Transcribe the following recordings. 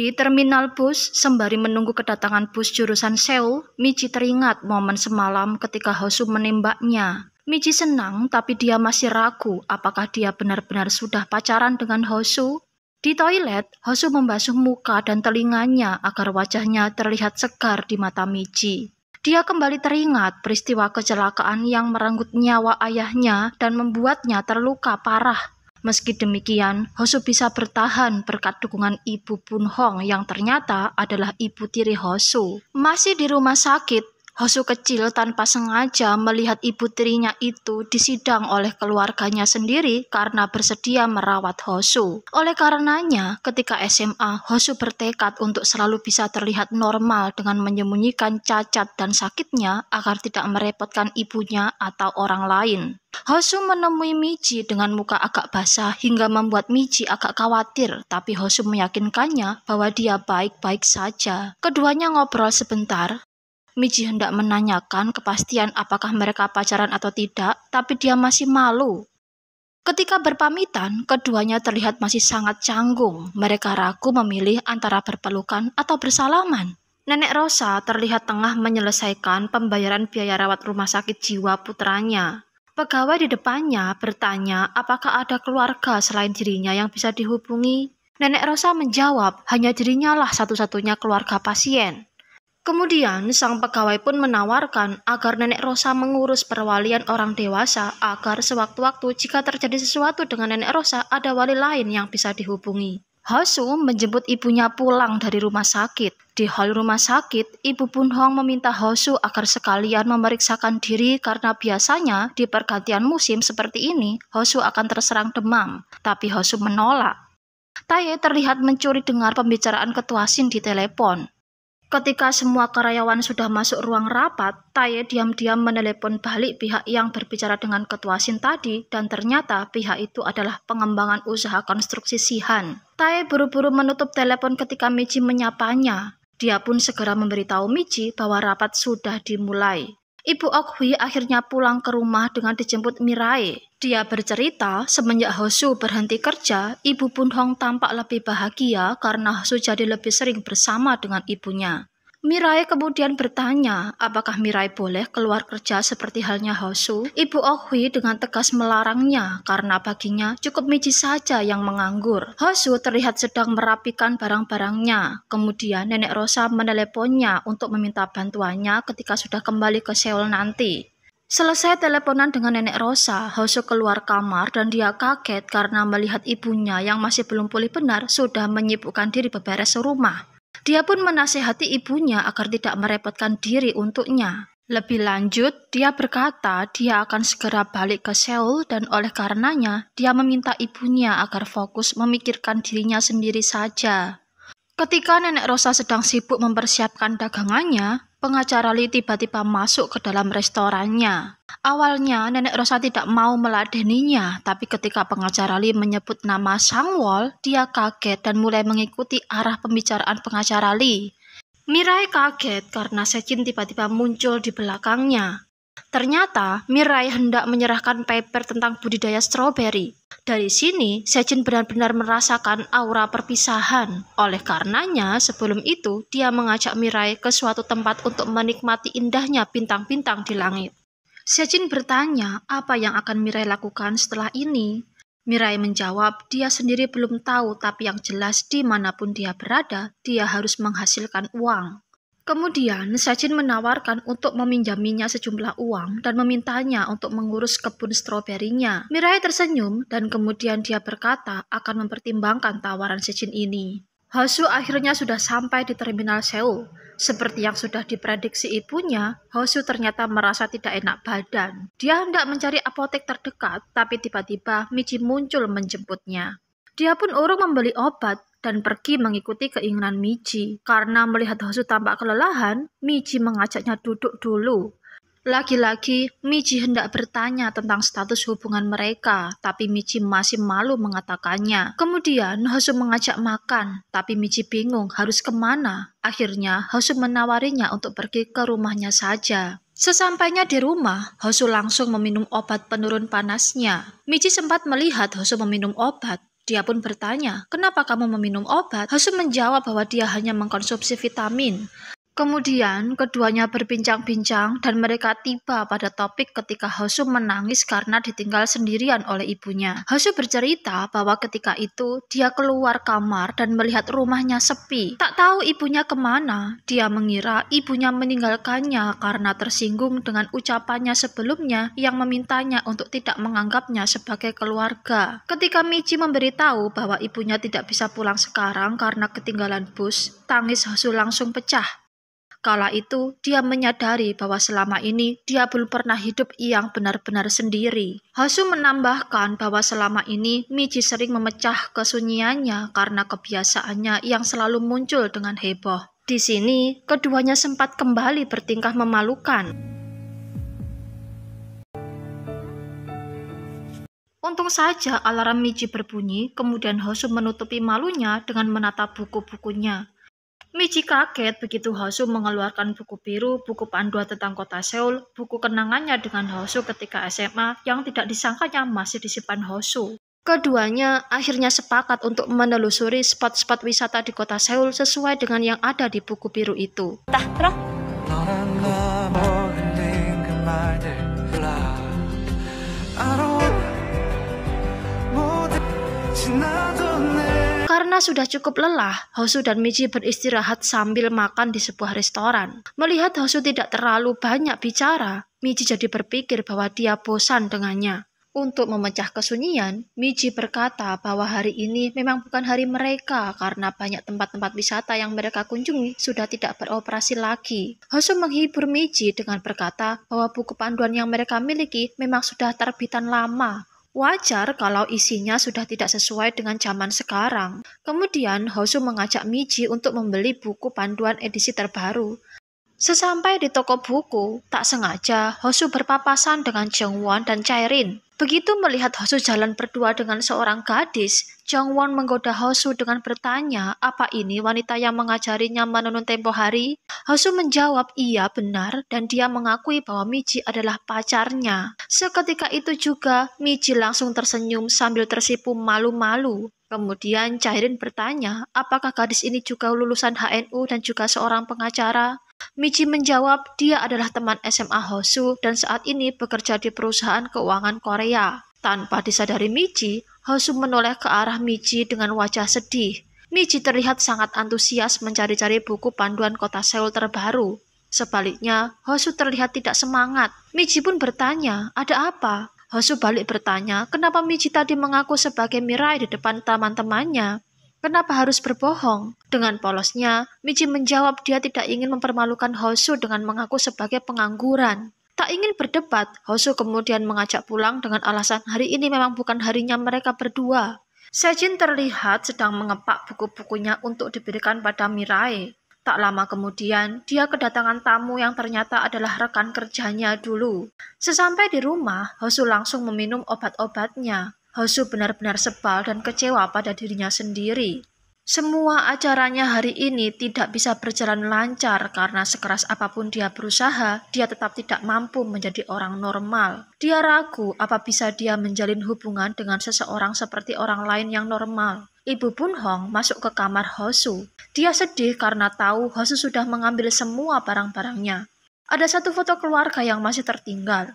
Di terminal bus, sembari menunggu kedatangan bus jurusan Seoul, Michi teringat momen semalam ketika Hosu menembaknya. Michi senang, tapi dia masih ragu apakah dia benar-benar sudah pacaran dengan Hosu. Di toilet, Hosu membasuh muka dan telinganya agar wajahnya terlihat segar di mata Michi. Dia kembali teringat peristiwa kecelakaan yang merenggut nyawa ayahnya dan membuatnya terluka parah. Meski demikian, Hosu bisa bertahan berkat dukungan ibu Bun Hong yang ternyata adalah ibu tiri Hosu. Masih di rumah sakit, Hosu kecil tanpa sengaja melihat ibu tirinya itu disidang oleh keluarganya sendiri karena bersedia merawat Hosu. Oleh karenanya, ketika SMA, Hosu bertekad untuk selalu bisa terlihat normal dengan menyembunyikan cacat dan sakitnya agar tidak merepotkan ibunya atau orang lain. Hosu menemui Michi dengan muka agak basah hingga membuat Michi agak khawatir, tapi Hosu meyakinkannya bahwa dia baik-baik saja. Keduanya ngobrol sebentar. Michi hendak menanyakan kepastian apakah mereka pacaran atau tidak, tapi dia masih malu. Ketika berpamitan, keduanya terlihat masih sangat canggung. Mereka ragu memilih antara berpelukan atau bersalaman. Nenek Rosa terlihat tengah menyelesaikan pembayaran biaya rawat rumah sakit jiwa putranya. Pegawai di depannya bertanya apakah ada keluarga selain dirinya yang bisa dihubungi. Nenek Rosa menjawab hanya dirinya lah satu-satunya keluarga pasien. Kemudian sang pegawai pun menawarkan agar Nenek Rosa mengurus perwalian orang dewasa agar sewaktu-waktu jika terjadi sesuatu dengan Nenek Rosa ada wali lain yang bisa dihubungi. Hosu menjemput ibunya pulang dari rumah sakit. Di hall rumah sakit, Ibu Bun Hong meminta Hosu agar sekalian memeriksakan diri karena biasanya di pergantian musim seperti ini, Hosu akan terserang demam. Tapi Hosu menolak. Tae terlihat mencuri dengar pembicaraan Ketua Shin di telepon. Ketika semua karyawan sudah masuk ruang rapat, Tae diam-diam menelepon balik pihak yang berbicara dengan Ketua Shin tadi dan ternyata pihak itu adalah pengembangan usaha konstruksi Sihan. Tae buru-buru menutup telepon ketika Michi menyapanya. Dia pun segera memberitahu Michi bahwa rapat sudah dimulai. Ibu Okhui akhirnya pulang ke rumah dengan dijemput Mirai. Dia bercerita semenjak Hosu berhenti kerja, Ibu Bun Hong tampak lebih bahagia karena Hosu jadi lebih sering bersama dengan ibunya. Mirai kemudian bertanya apakah Mirai boleh keluar kerja seperti halnya Hosu. Ibu Okhui dengan tegas melarangnya karena baginya cukup Michi saja yang menganggur. Hosu terlihat sedang merapikan barang-barangnya. Kemudian Nenek Rosa meneleponnya untuk meminta bantuannya ketika sudah kembali ke Seoul nanti. Selesai teleponan dengan Nenek Rosa, Hosu keluar kamar dan dia kaget karena melihat ibunya yang masih belum pulih benar sudah menyibukkan diri beberes rumah. Dia pun menasihati ibunya agar tidak merepotkan diri untuknya. Lebih lanjut, dia berkata dia akan segera balik ke Seoul dan oleh karenanya dia meminta ibunya agar fokus memikirkan dirinya sendiri saja. Ketika Nenek Rosa sedang sibuk mempersiapkan dagangannya, pengacara Lee tiba-tiba masuk ke dalam restorannya. Awalnya Nenek Rosa tidak mau meladeninya, tapi ketika pengacara Lee menyebut nama Sangwol, dia kaget dan mulai mengikuti arah pembicaraan pengacara Lee. Mirai kaget karena Sechin tiba-tiba muncul di belakangnya. Ternyata Mirai hendak menyerahkan paper tentang budidaya stroberi. Dari sini, Sechin benar-benar merasakan aura perpisahan. Oleh karenanya, sebelum itu, dia mengajak Mirai ke suatu tempat untuk menikmati indahnya bintang-bintang di langit. Sechin bertanya apa yang akan Mirai lakukan setelah ini. Mirai menjawab dia sendiri belum tahu, tapi yang jelas dimanapun dia berada, dia harus menghasilkan uang. Kemudian, Sechin menawarkan untuk meminjaminya sejumlah uang dan memintanya untuk mengurus kebun stroberinya. Mirai tersenyum dan kemudian dia berkata akan mempertimbangkan tawaran Sechin ini. Hosu akhirnya sudah sampai di terminal Seoul. Seperti yang sudah diprediksi ibunya, Hosu ternyata merasa tidak enak badan. Dia hendak mencari apotek terdekat, tapi tiba-tiba Michi muncul menjemputnya. Dia pun urung membeli obat dan pergi mengikuti keinginan Michi. Karena melihat Hosu tampak kelelahan, Michi mengajaknya duduk dulu. Lagi-lagi, Michi hendak bertanya tentang status hubungan mereka, tapi Michi masih malu mengatakannya. Kemudian, Hosu mengajak makan, tapi Michi bingung harus kemana. Akhirnya, Hosu menawarinya untuk pergi ke rumahnya saja. Sesampainya di rumah, Hosu langsung meminum obat penurun panasnya. Michi sempat melihat Hosu meminum obat. Dia pun bertanya, "Kenapa kamu meminum obat?" Hosu menjawab bahwa dia hanya mengkonsumsi vitamin. Kemudian keduanya berbincang-bincang dan mereka tiba pada topik ketika Hosu menangis karena ditinggal sendirian oleh ibunya. Hosu bercerita bahwa ketika itu dia keluar kamar dan melihat rumahnya sepi. Tak tahu ibunya kemana, dia mengira ibunya meninggalkannya karena tersinggung dengan ucapannya sebelumnya yang memintanya untuk tidak menganggapnya sebagai keluarga. Ketika Michi memberitahu bahwa ibunya tidak bisa pulang sekarang karena ketinggalan bus, tangis Hosu langsung pecah. Kala itu, dia menyadari bahwa selama ini dia belum pernah hidup yang benar-benar sendiri. Hosu menambahkan bahwa selama ini Michi sering memecah kesunyiannya karena kebiasaannya yang selalu muncul dengan heboh. Di sini, keduanya sempat kembali bertingkah memalukan. Untung saja alarm Michi berbunyi, kemudian Hosu menutupi malunya dengan menatap buku-bukunya. Michi kaget begitu Hosu mengeluarkan buku biru, buku panduan tentang kota Seoul, buku kenangannya dengan Hosu ketika SMA yang tidak disangkanya masih disimpan Hosu. Keduanya akhirnya sepakat untuk menelusuri spot-spot wisata di kota Seoul sesuai dengan yang ada di buku biru itu. Karena sudah cukup lelah, Hosu dan Michi beristirahat sambil makan di sebuah restoran. Melihat Hosu tidak terlalu banyak bicara, Michi jadi berpikir bahwa dia bosan dengannya. Untuk memecah kesunyian, Michi berkata bahwa hari ini memang bukan hari mereka karena banyak tempat-tempat wisata yang mereka kunjungi sudah tidak beroperasi lagi. Hosu menghibur Michi dengan berkata bahwa buku panduan yang mereka miliki memang sudah terbitan lama. Wajar kalau isinya sudah tidak sesuai dengan zaman sekarang. Kemudian Hosu mengajak Michi untuk membeli buku panduan edisi terbaru. Sesampai di toko buku, tak sengaja Hosu berpapasan dengan Jongwon dan Chaerin. Begitu melihat Hosu jalan berdua dengan seorang gadis, Jongwon menggoda Hosu dengan bertanya, apa ini wanita yang mengajarinya menenun tempo hari? Hosu menjawab iya benar dan dia mengakui bahwa Michi adalah pacarnya. Seketika itu juga, Michi langsung tersenyum sambil tersipu malu-malu. Kemudian Chaerin bertanya, apakah gadis ini juga lulusan HNU dan juga seorang pengacara? Michi menjawab dia adalah teman SMA Hosu dan saat ini bekerja di perusahaan keuangan Korea. Tanpa disadari Michi, Hosu menoleh ke arah Michi dengan wajah sedih. Michi terlihat sangat antusias mencari-cari buku panduan kota Seoul terbaru. Sebaliknya, Hosu terlihat tidak semangat. Michi pun bertanya, ada apa? Hosu balik bertanya, kenapa Michi tadi mengaku sebagai Mirai di depan teman-temannya? Kenapa harus berbohong? Dengan polosnya, Michi menjawab dia tidak ingin mempermalukan Hosu dengan mengaku sebagai pengangguran. Tak ingin berdebat, Hosu kemudian mengajak pulang dengan alasan hari ini memang bukan harinya mereka berdua. Sejin terlihat sedang mengepak buku-bukunya untuk diberikan pada Mirai. Tak lama kemudian, dia kedatangan tamu yang ternyata adalah rekan kerjanya dulu. Sesampai di rumah, Hosu langsung meminum obat-obatnya. Hosu benar-benar sebal dan kecewa pada dirinya sendiri. Semua acaranya hari ini tidak bisa berjalan lancar karena sekeras apapun dia berusaha, dia tetap tidak mampu menjadi orang normal. Dia ragu apa bisa dia menjalin hubungan dengan seseorang seperti orang lain yang normal. Ibu Bunhong masuk ke kamar Hosu. Dia sedih karena tahu Hosu sudah mengambil semua barang-barangnya. Ada satu foto keluarga yang masih tertinggal.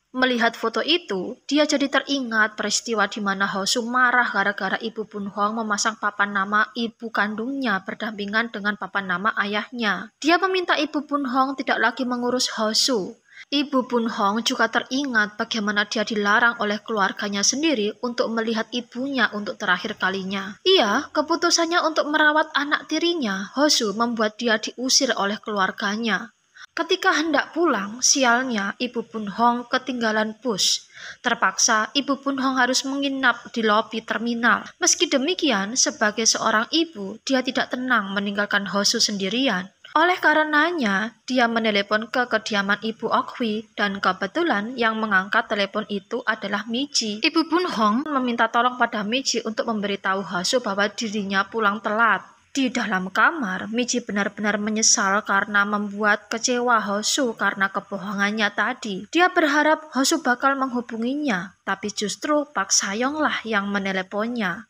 Melihat foto itu, dia jadi teringat peristiwa di mana Hosu marah gara-gara Ibu Bunhong memasang papan nama ibu kandungnya berdampingan dengan papan nama ayahnya. Dia meminta Ibu Bunhong tidak lagi mengurus Hosu. Ibu Bunhong juga teringat bagaimana dia dilarang oleh keluarganya sendiri untuk melihat ibunya untuk terakhir kalinya. Iya, keputusannya untuk merawat anak tirinya, Hosu, membuat dia diusir oleh keluarganya. Ketika hendak pulang, sialnya Ibu Bunhong ketinggalan bus. Terpaksa Ibu Bunhong harus menginap di lobi terminal. Meski demikian, sebagai seorang ibu, dia tidak tenang meninggalkan Hosu sendirian. Oleh karenanya, dia menelepon ke kediaman Ibu Okhwi dan kebetulan yang mengangkat telepon itu adalah Michi. Ibu Bunhong meminta tolong pada Michi untuk memberitahu Hosu bahwa dirinya pulang telat. Di dalam kamar, Michi benar-benar menyesal karena membuat kecewa Hosu karena kebohongannya tadi. Dia berharap Hosu bakal menghubunginya, tapi justru Pak Sayong lah yang meneleponnya.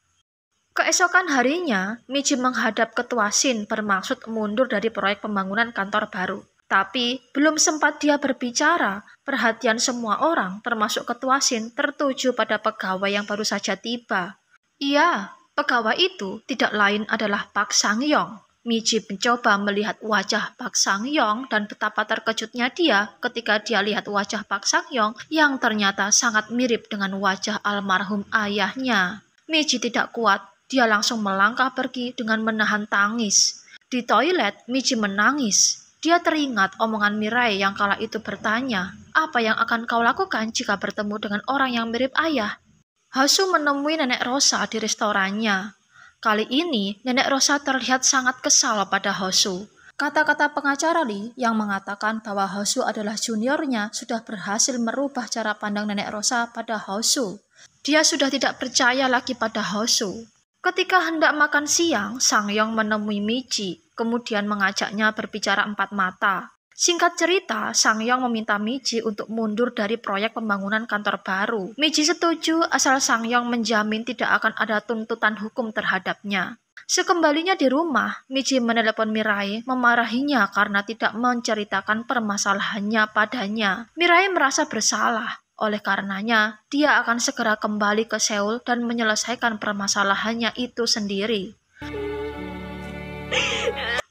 Keesokan harinya, Michi menghadap Ketua Shin bermaksud mundur dari proyek pembangunan kantor baru. Tapi belum sempat dia berbicara, perhatian semua orang termasuk Ketua Shin tertuju pada pegawai yang baru saja tiba. Iya, pegawai itu tidak lain adalah Pak Sangyong. Michi mencoba melihat wajah Pak Sangyong dan betapa terkejutnya dia ketika dia lihat wajah Pak Sangyong yang ternyata sangat mirip dengan wajah almarhum ayahnya. Michi tidak kuat, dia langsung melangkah pergi dengan menahan tangis. Di toilet, Michi menangis. Dia teringat omongan Mirai yang kala itu bertanya, "Apa yang akan kau lakukan jika bertemu dengan orang yang mirip ayah?" Hosu menemui Nenek Rosa di restorannya. Kali ini, Nenek Rosa terlihat sangat kesal pada Hosu. Kata-kata pengacara Lee yang mengatakan bahwa Hosu adalah juniornya sudah berhasil merubah cara pandang Nenek Rosa pada Hosu. Dia sudah tidak percaya lagi pada Hosu. Ketika hendak makan siang, Sangyong menemui Michi, kemudian mengajaknya berbicara empat mata. Singkat cerita, Sangyong meminta Michi untuk mundur dari proyek pembangunan kantor baru. Michi setuju asal Sangyong menjamin tidak akan ada tuntutan hukum terhadapnya. Sekembalinya di rumah, Michi menelepon Mirai memarahinya karena tidak menceritakan permasalahannya padanya. Mirai merasa bersalah. Oleh karenanya, dia akan segera kembali ke Seoul dan menyelesaikan permasalahannya itu sendiri.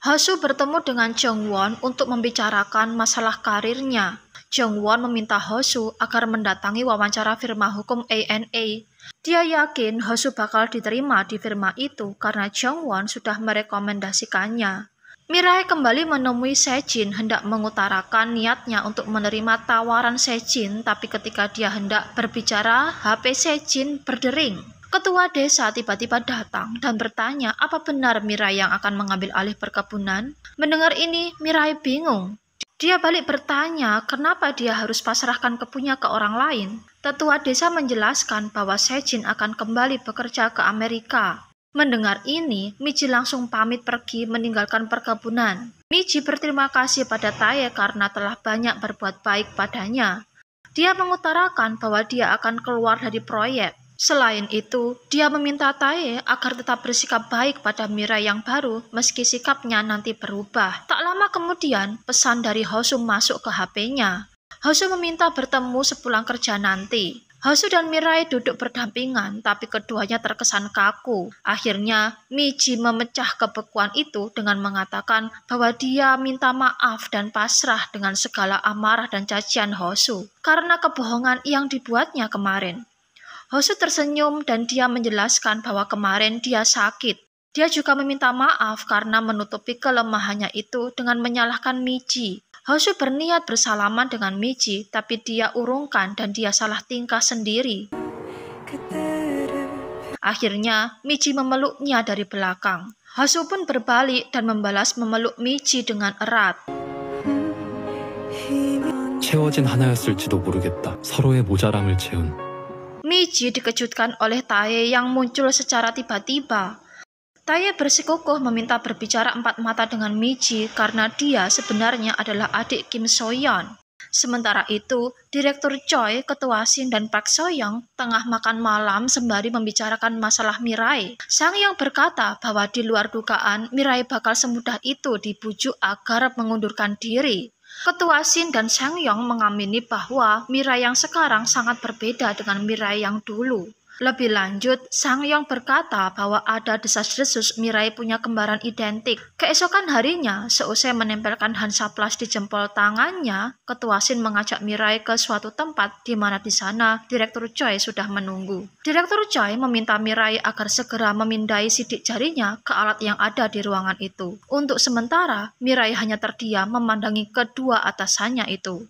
Hosu bertemu dengan Jong-won untuk membicarakan masalah karirnya. Jong-won meminta Hosu agar mendatangi wawancara firma hukum A&A. Dia yakin Hosu bakal diterima di firma itu karena Jong-won sudah merekomendasikannya. Mirai kembali menemui Sejin hendak mengutarakan niatnya untuk menerima tawaran Sejin, tapi ketika dia hendak berbicara, HP Sejin berdering. Ketua desa tiba-tiba datang dan bertanya apa benar Mirai yang akan mengambil alih perkebunan. Mendengar ini, Mirai bingung. Dia balik bertanya kenapa dia harus pasrahkan kebunnya ke orang lain. Tetua desa menjelaskan bahwa Sejin akan kembali bekerja ke Amerika. Mendengar ini, Michi langsung pamit pergi meninggalkan perkebunan. Michi berterima kasih pada Tae karena telah banyak berbuat baik padanya. Dia mengutarakan bahwa dia akan keluar dari proyek. Selain itu, dia meminta Tae agar tetap bersikap baik pada Mirai yang baru meski sikapnya nanti berubah. Tak lama kemudian, pesan dari Hosu masuk ke HP-nya. Hosu meminta bertemu sepulang kerja nanti. Hosu dan Mirai duduk berdampingan, tapi keduanya terkesan kaku. Akhirnya, Michi memecah kebekuan itu dengan mengatakan bahwa dia minta maaf dan pasrah dengan segala amarah dan cacian Hosu karena kebohongan yang dibuatnya kemarin. Hosu tersenyum dan dia menjelaskan bahwa kemarin dia sakit. Dia juga meminta maaf karena menutupi kelemahannya itu dengan menyalahkan Michi. Hosu berniat bersalaman dengan Michi, tapi dia urungkan dan dia salah tingkah sendiri. Akhirnya, Michi memeluknya dari belakang. Hosu pun berbalik dan membalas memeluk Michi dengan erat. 채워진 하나였을지도 모르겠다. 서로의 모자람을 채운. Michi dikejutkan oleh Tae yang muncul secara tiba-tiba. Tae bersikukuh meminta berbicara empat mata dengan Michi karena dia sebenarnya adalah adik Kim So-yeon. Sementara itu, Direktur Choi, Ketua Shin, dan Park So-young tengah makan malam sembari membicarakan masalah Mirai. Sangyong berkata bahwa di luar dugaan Mirai bakal semudah itu dibujuk agar mengundurkan diri. Ketua Shin dan Sangyong mengamini bahwa Mirai yang sekarang sangat berbeda dengan Mirai yang dulu. Lebih lanjut, Sangyong berkata bahwa ada desas-desus Mirai punya kembaran identik. Keesokan harinya, seusai menempelkan Hansaplast di jempol tangannya, Ketua Shin mengajak Mirai ke suatu tempat di mana di sana Direktur Choi sudah menunggu. Direktur Choi meminta Mirai agar segera memindai sidik jarinya ke alat yang ada di ruangan itu. Untuk sementara, Mirai hanya terdiam memandangi kedua atasannya itu.